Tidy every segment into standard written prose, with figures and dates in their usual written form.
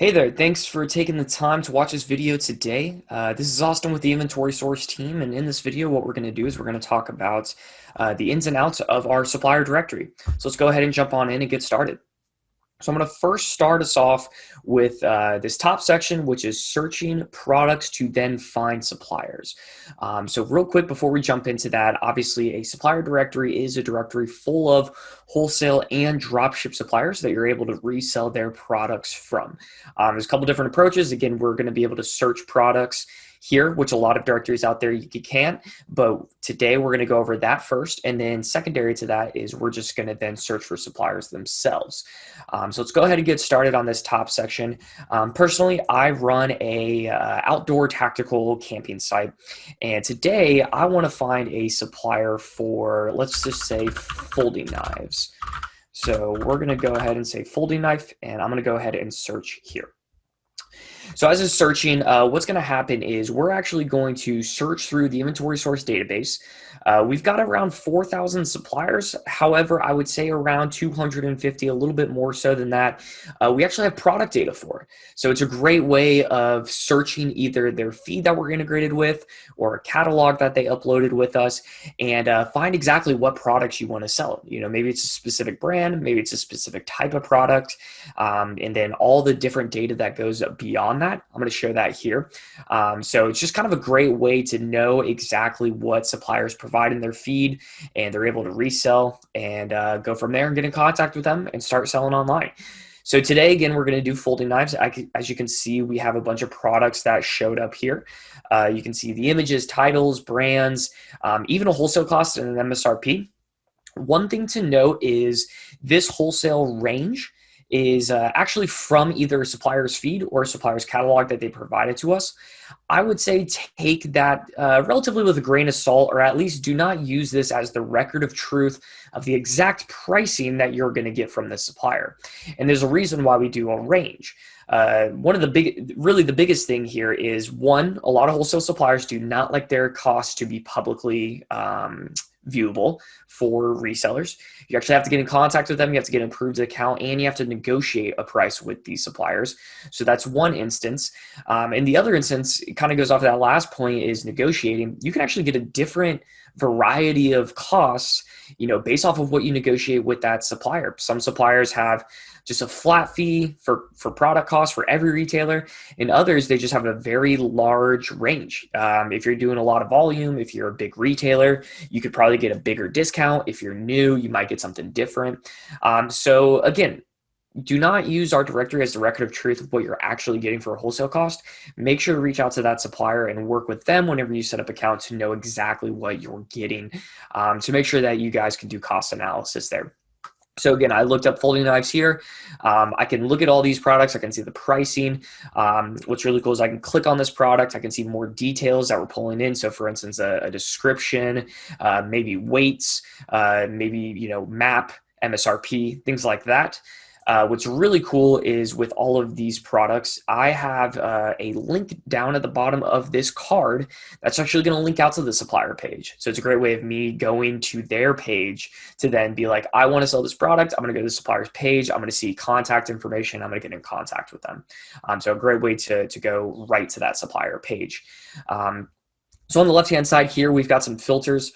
Hey there, thanks for taking the time to watch this video today. This is Austin with the Inventory Source team, and in this video what we're going to do is we're going to talk about the ins and outs of our supplier directory. So let's go ahead and jump on in and get started. So I'm going to first start us off with this top section, which is searching products to then find suppliers. So real quick before we jump into that, obviously a supplier directory is a directory full of wholesale and dropship suppliers that you're able to resell their products from. There's a couple different approaches. Again, we're going to be able to search products here, which a lot of directories out there you can't, but today we're going to go over that first, and then secondary to that is we're just going to then search for suppliers themselves. So let's go ahead and get started on this top section. Personally, I run a outdoor tactical camping site, and today I want to find a supplier for, let's just say, folding knives. So we're going to go ahead and say folding knife, and I'm going to go ahead and search here. So as it's searching, what's going to happen is we're actually going to search through the inventory source database. We've got around 4,000 suppliers. However, I would say around 250, a little bit more so than that. We actually have product data for it. So it's a great way of searching either their feed that we're integrated with or a catalog that they uploaded with us, and find exactly what products you want to sell. You know, maybe it's a specific brand, maybe it's a specific type of product, and then all the different data that goes beyond that. I'm going to share that here. So it's just kind of a great way to know exactly what suppliers provide in their feed, and they're able to resell and go from there and get in contact with them and start selling online. So today, again, we're going to do folding knives. As you can see, we have a bunch of products that showed up here. You can see the images, titles, brands, even a wholesale cost and an MSRP. One thing to note is this wholesale range is actually from either a supplier's feed or a supplier's catalog that they provided to us. I would say take that relatively with a grain of salt, or at least do not use this as the record of truth of the exact pricing that you're going to get from the supplier. And there's a reason why we do a range. One of the biggest thing here is, one, a lot of wholesale suppliers do not like their costs to be publicly viewable for resellers. You actually have to get in contact with them, you have to get an approved account, and you have to negotiate a price with these suppliers. So that's one instance. And the other instance, it kind of goes off of that last point, is negotiating. You can actually get a different variety of costs, you know, based off of what you negotiate with that supplier. Some suppliers have just a flat fee for product costs for every retailer, and others, they just have a very large range. If you're doing a lot of volume, if you're a big retailer, you could probably get a bigger discount. If you're new, you might get something different. So again, do not use our directory as the record of truth of what you're actually getting for a wholesale cost. Make sure to reach out to that supplier and work with them whenever you set up accounts to know exactly what you're getting, to make sure that you guys can do cost analysis there. So again, I looked up folding knives here. I can look at all these products. I can see the pricing. What's really cool is I can click on this product. I can see more details that we're pulling in. So for instance, a description, maybe weights, maybe, you know, map, MSRP, things like that. What's really cool is with all of these products, I have a link down at the bottom of this card that's actually going to link out to the supplier page. So it's a great way of me going to their page to then be like, I want to sell this product. I'm going to go to the supplier's page. I'm going to see contact information. I'm going to get in contact with them. So a great way to go right to that supplier page. So on the left-hand side here, we've got some filters.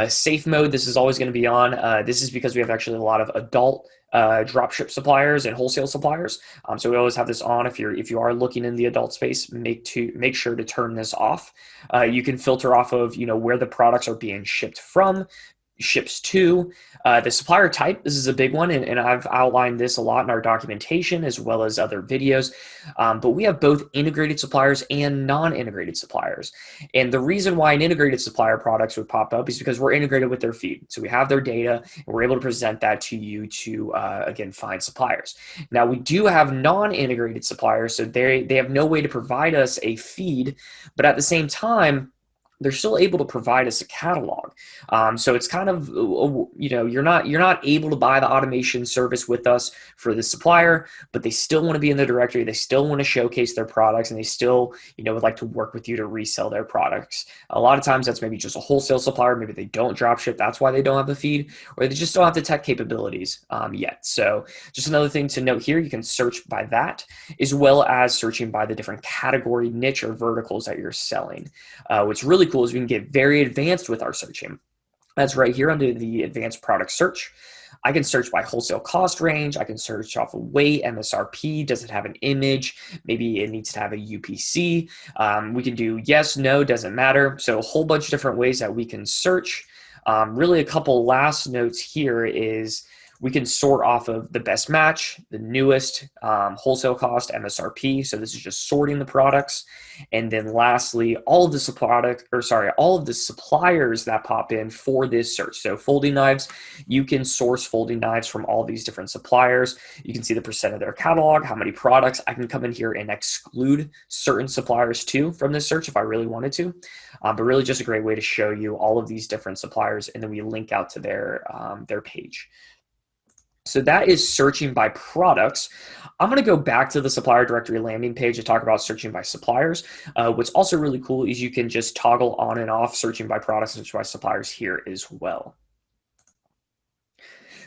Safe mode, this is always going to be on. This is because we have actually a lot of adult dropship suppliers and wholesale suppliers. So we always have this on. If you are looking in the adult space, make sure to turn this off. You can filter off of, you know, where the products are being shipped from, ships to, the supplier type. This is a big one, and I've outlined this a lot in our documentation as well as other videos. But we have both integrated suppliers and non-integrated suppliers. And the reason why an integrated supplier products would pop up is because we're integrated with their feed. So we have their data, and we're able to present that to you to, again, find suppliers. Now, we do have non-integrated suppliers, so they have no way to provide us a feed, but at the same time, they're still able to provide us a catalog. So it's kind of, you're not able to buy the automation service with us for the supplier, but they still want to be in the directory. They still want to showcase their products, and they still, would like to work with you to resell their products. A lot of times that's maybe just a wholesale supplier. Maybe they don't drop ship. That's why they don't have the feed, or they just don't have the tech capabilities yet. So just another thing to note here, you can search by that, as well as searching by the different category, niche, or verticals that you're selling. What's really cool is we can get very advanced with our searching. That's right here under the advanced product search. I can search by wholesale cost range. I can search off of weight, MSRP. Does it have an image? Maybe it needs to have a UPC. We can do yes, no, doesn't matter. So a whole bunch of different ways that we can search. Really a couple last notes here is we can sort off of the best match, the newest, wholesale cost, MSRP. So this is just sorting the products. And then lastly, all of the suppliers that pop in for this search. So folding knives, you can source folding knives from all these different suppliers. You can see the percent of their catalog, how many products. I can come in here and exclude certain suppliers too from this search if I really wanted to. But really just a great way to show you all of these different suppliers, and then we link out to their page. So that is searching by products. I'm going to go back to the supplier directory landing page to talk about searching by suppliers. What's also really cool is you can just toggle on and off searching by products and searching by suppliers here as well.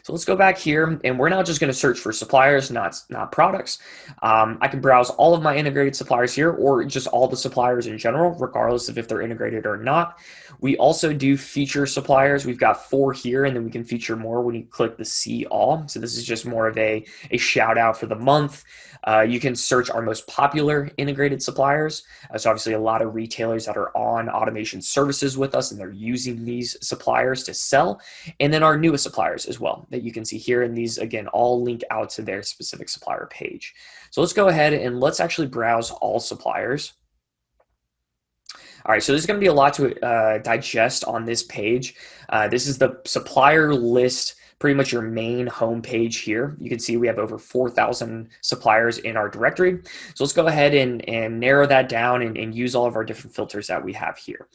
So let's go back here, and we're now just going to search for suppliers, not products. I can browse all of my integrated suppliers here, or just all the suppliers in general, regardless of if they're integrated or not. We also do feature suppliers. We've got 4 here, and then we can feature more when you click the see all. So this is just more of a shout out for the month. You can search our most popular integrated suppliers. So obviously a lot of retailers that are on automation services with us, and they're using these suppliers to sell. And then our newest suppliers as well that you can see here. And these, again, all link out to their specific supplier page. So let's go ahead and let's actually browse all suppliers. All right, so there's going to be a lot to digest on this page. This is the supplier list, pretty much your main home page here. You can see we have over 4,000 suppliers in our directory. So let's go ahead and narrow that down and use all of our different filters that we have here.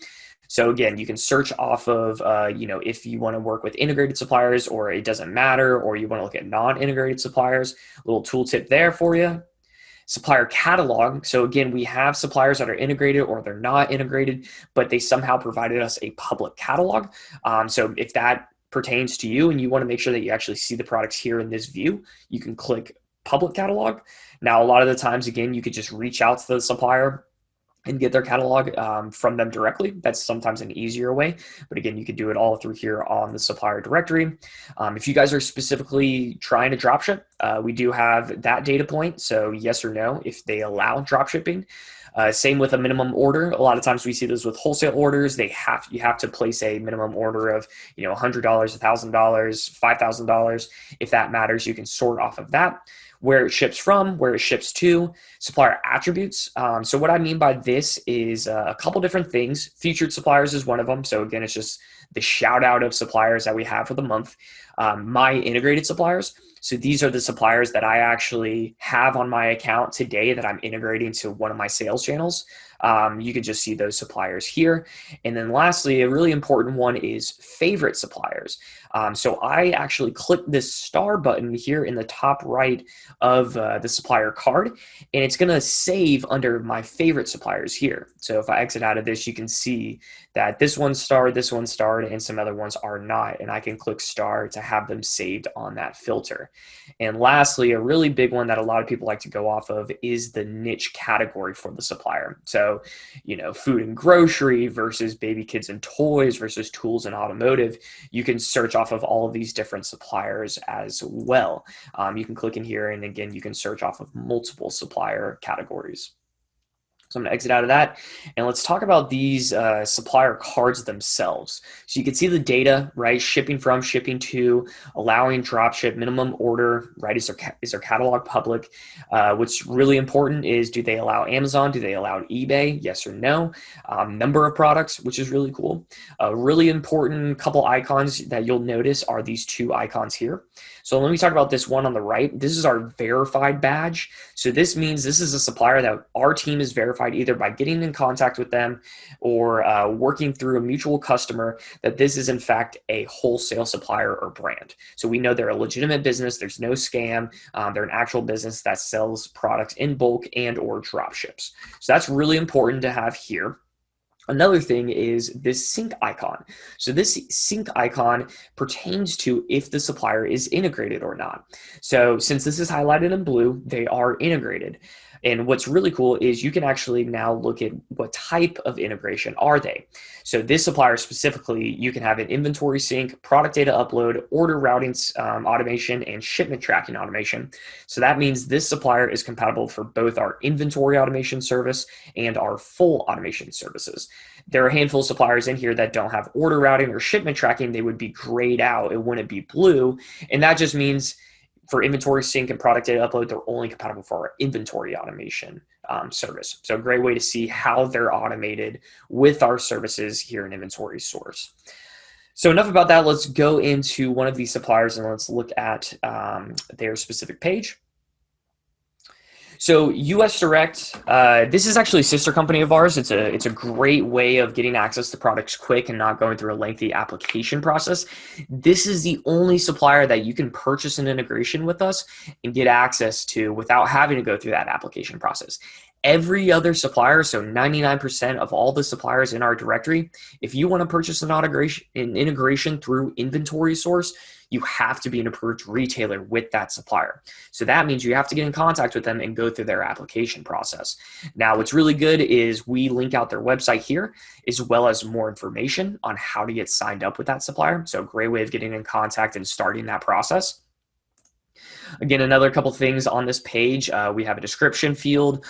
So again, you can search off of, if you want to work with integrated suppliers, or it doesn't matter, or you want to look at non-integrated suppliers. A little tooltip there for you. Supplier Catalog. So again, we have suppliers that are integrated or they're not integrated, but they somehow provided us a public catalog. So if that pertains to you and you want to make sure that you actually see the products here in this view, you can click Public Catalog. Now, a lot of the times, again, you could just reach out to the supplier and get their catalog from them directly. That's sometimes an easier way. But again, you could do it all through here on the supplier directory. If you guys are specifically trying to dropship, we do have that data point. So yes or no, if they allow dropshipping. Same with a minimum order. A lot of times we see this with wholesale orders. You have to place a minimum order of $100, $1,000, $5,000. If that matters, you can sort off of that. Where it ships from, where it ships to, supplier attributes. So what I mean by this is a couple different things. Featured suppliers is one of them. So again, it's just the shout out of suppliers that we have for the month. My integrated suppliers. So these are the suppliers that I actually have on my account today that I'm integrating to one of my sales channels. You can just see those suppliers here. And then lastly, a really important one is favorite suppliers. So I actually click this star button here in the top right of the supplier card, and it's going to save under my favorite suppliers here. So if I exit out of this, you can see that this one's starred, and some other ones are not. And I can click star to have them saved on that filter. And lastly, a really big one that a lot of people like to go off of is the niche category for the supplier. So, food and grocery versus baby, kids, and toys versus tools and automotive. You can search off of all of these different suppliers as well. You can click in here, and again, you can search off of multiple supplier categories. So I'm going to exit out of that, and let's talk about these supplier cards themselves. So you can see the data, right? Shipping from, shipping to, allowing dropship, minimum order, right? Is their catalog public? What's really important is, do they allow Amazon? Do they allow eBay? Yes or no? Number of products, which is really cool. A really important couple icons that you'll notice are these 2 icons here. So let me talk about this one on the right. This is our verified badge. So this means this is a supplier that our team is verified verified either by getting in contact with them or working through a mutual customer that this is in fact a wholesale supplier or brand. So we know they're a legitimate business. There's no scam. They're an actual business that sells products in bulk and or drop ships. So that's really important to have here. Another thing is this sync icon. So this sync icon pertains to if the supplier is integrated or not. So since this is highlighted in blue, they are integrated. And what's really cool is you can actually now look at what type of integration are they. So this supplier specifically, you can have an inventory sync, product data upload, order routing automation, and shipment tracking automation. So that means this supplier is compatible for both our inventory automation service and our full automation services. There are a handful of suppliers in here that don't have order routing or shipment tracking. They would be grayed out. It wouldn't be blue. And that just means for inventory sync and product data upload, they're only compatible for our inventory automation service. So a great way to see how they're automated with our services here in Inventory Source. So enough about that. Let's go into one of these suppliers and let's look at their specific page. So US Direct, this is actually a sister company of ours. It's a great way of getting access to products quick and not going through a lengthy application process. This is the only supplier that you can purchase an integration with us and get access to without having to go through that application process. Every other supplier, so 99% of all the suppliers in our directory, if you want to purchase an integration through Inventory Source, you have to be an approved retailer with that supplier. So that means you have to get in contact with them and go through their application process. Now, what's really good is we link out their website here, as well as more information on how to get signed up with that supplier. So a great way of getting in contact and starting that process. Again, another couple things on this page, we have a description field.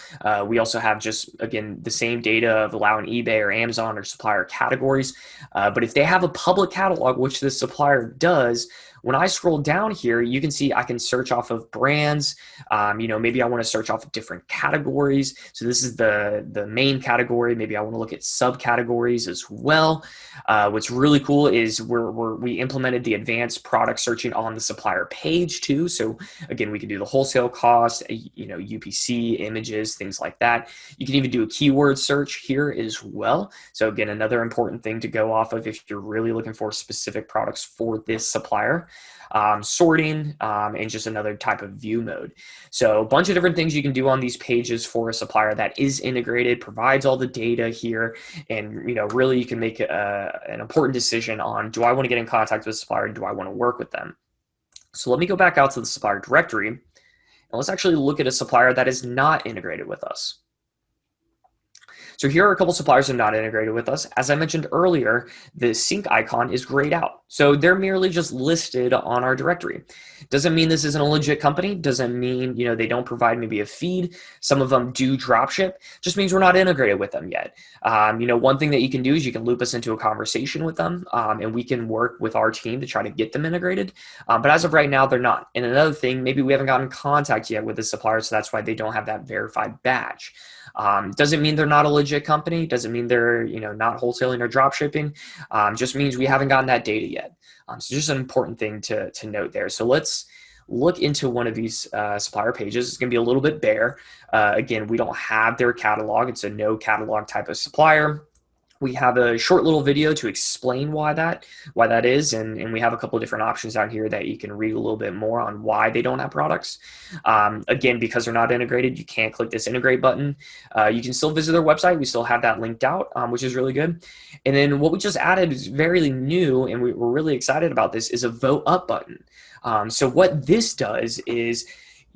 We also have just, again, the same data of allowing eBay or Amazon or supplier categories. But if they have a public catalog, which this supplier does, when I scroll down here, you can see I can search off of brands. Maybe I want to search off of different categories. So this is the main category. Maybe I want to look at subcategories as well. What's really cool is we implemented the advanced product searching on the supplier page too. So again, we can do the wholesale cost, UPC, images, things like that. You can even do a keyword search here as well. So again, another important thing to go off of if you're really looking for specific products for this supplier. Sorting, and just another type of view mode. So a bunch of different things you can do on these pages for a supplier that is integrated, provides all the data here, and really you can make an important decision on, do I want to get in contact with a supplier? Do I want to work with them? So let me go back out to the supplier directory, and let's actually look at a supplier that is not integrated with us. So here are a couple suppliers that are not integrated with us. As I mentioned earlier, the sync icon is grayed out. So they're merely just listed on our directory. Doesn't mean this isn't a legit company. Doesn't mean, they don't provide maybe a feed. Some of them do dropship. Just means we're not integrated with them yet. One thing that you can do is you can loop us into a conversation with them, and we can work with our team to try to get them integrated. But as of right now, they're not. And another thing, maybe we haven't gotten in contact yet with the supplier, so that's why they don't have that verified badge. Doesn't mean they're not a legit company. Doesn't mean they're not wholesaling or drop shipping. Just means we haven't gotten that data yet. So just an important thing to note there. So let's look into one of these supplier pages. It's going to be a little bit bare. Again, we don't have their catalog. It's a no catalog type of supplier. We have a short little video to explain why that is, and we have a couple of different options out here that you can read a little bit more on why they don't have products. Again, because they're not integrated, you can't click this integrate button. You can still visit their website. We still have that linked out, which is really good. And then what we just added is very new, and we're really excited about this, is a vote up button. So what this does is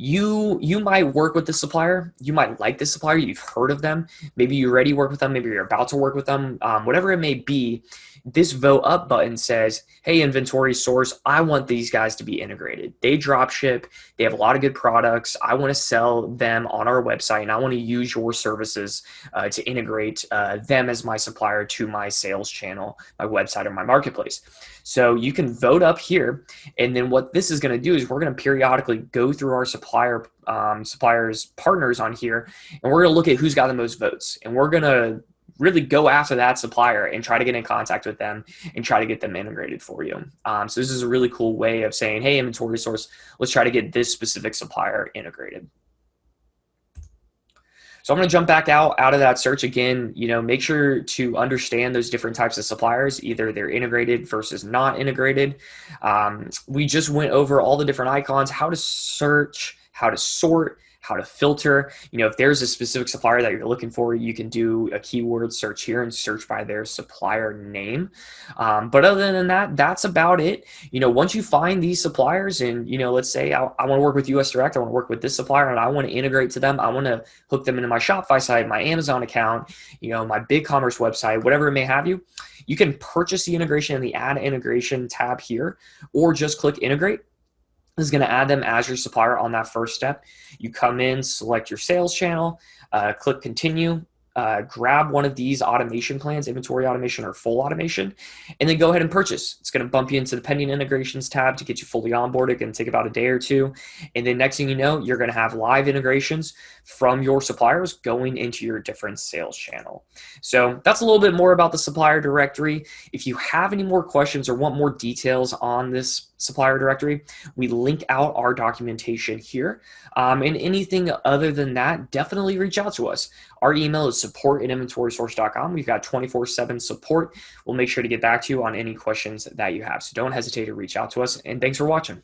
you might work with the supplier, you might like the supplier, you've heard of them, maybe you already work with them, maybe you're about to work with them, whatever it may be. This vote up button says, hey, Inventory Source, I want these guys to be integrated. They drop ship. They have a lot of good products. I want to sell them on our website, and I want to use your services to integrate them as my supplier to my sales channel, my website, or my marketplace. So you can vote up here. And then what this is going to do is we're going to periodically go through our suppliers partners on here, and we're going to look at who's got the most votes. And we're going to really go after that supplier and try to get in contact with them and try to get them integrated for you. So this is a really cool way of saying, hey, Inventory Source, let's try to get this specific supplier integrated. So I'm going to jump back out of that search again. Make sure to understand those different types of suppliers, either they're integrated versus not integrated. We just went over all the different icons, how to search, how to sort, how to filter. If there's a specific supplier that you're looking for, you can do a keyword search here and search by their supplier name. But other than that, that's about it. Once you find these suppliers and, let's say I want to work with US Direct, I want to work with this supplier and I want to integrate to them. I want to hook them into my Shopify site, my Amazon account, my BigCommerce website, whatever it may have you. You can purchase the integration in the Add Integration tab here, or just click Integrate. This is going to add them as your supplier on that first step. You come in, select your sales channel, click Continue, grab one of these automation plans, inventory automation or full automation, and then go ahead and purchase. It's going to bump you into the pending integrations tab to get you fully onboarded. It's going to take about a day or two. And then next thing you know, you're going to have live integrations from your suppliers going into your different sales channel. So that's a little bit more about the supplier directory. If you have any more questions or want more details on this supplier directory, we link out our documentation here. And anything other than that, definitely reach out to us. Our email is support@inventorysource.com. We've got 24/7 support. We'll make sure to get back to you on any questions that you have. So don't hesitate to reach out to us. And thanks for watching.